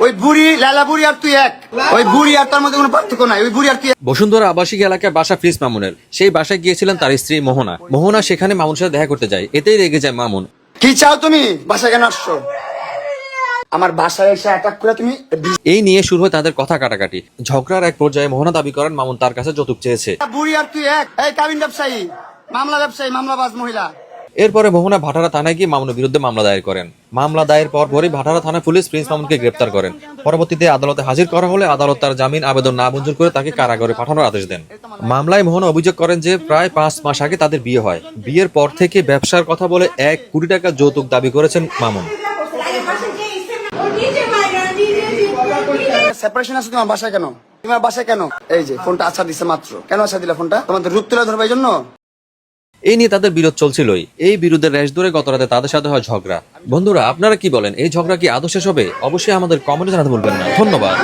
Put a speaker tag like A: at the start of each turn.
A: ওই বুড়ি লালা বুড়ি আর তুই এক, ওই বুড়ি আর তার মধ্যে কোনো পার্থক্য নাই, ওই বুড়ি আর তুই।
B: বসুন্ধরা আবাসিক এলাকায় বাসা প্রিন্স মামুনের। সেই বাসায় গিয়েছিলেন তার স্ত্রী মোহনা সেখানে মামুনের সাথে দেখা করতে যায়। এতেই রেগে যায় মামুন।
A: কি চাও তুমি? বাসায় কেন আসছো? আমার বাসায় এসে অ্যাটাক করে তুমি।
B: এই নিয়ে শুরু হয় তাদের কথা কাটাকাটি। ঝগড়ার এক পর্যায়ে মোহনা দাবি করেন মামুন তার কাছে যৌতুক চেয়েছে।
A: বুড়ি আর তুই এক, এই কাবিন ব্যবসায়ী, মামলাবাজ মহিলা।
B: এরপরে মোহনা ভাটারা থানায় গিয়ে মামুনের বিরুদ্ধে মামলা দায়ের করেন। মামলা দায়ের পরপরই ভাটারা থানা পুলিশ প্রিন্স মামুনকে গ্রেপ্তার করেন। পরবর্তীতে আদালতে হাজির করা হলে আদালত তার জামিন আবেদন না মঞ্জুর করে তাকে কারাগারে পাঠানোর আদেশ দেন। মামলায় মোহনা অভিযোগ করেন যে প্রায় 5 মাস আগে তাদের বিয়ে হয়। বিয়ের পর থেকে ব্যবসার কথা বলে 1 কোটি টাকা যৌতুক দাবি করেছেন মামুন।
A: সেপারেশন আছে তোমার বাসায় কেন? তোমার বাসায় কেন? এই যে ফোনটা আচ্ছা দিছে মাত্র, কেন আচ্ছা দিলা ফোনটা? তোমাদের রূপ তুলে ধরবার জন্য?
B: এই নিয়ে তাদের বিরোধ চলছিলই। এই বিরোধের রেশ ধরে গতরাতে তাদের সাথে হয় ঝগড়া। বন্ধুরা, আপনারা কি বলেন? এই ঝগড়া কি আদৌ শেষ হবে? অবশ্যই আমাদের কমেন্টে জানাতে ভুলবেন না। ধন্যবাদ।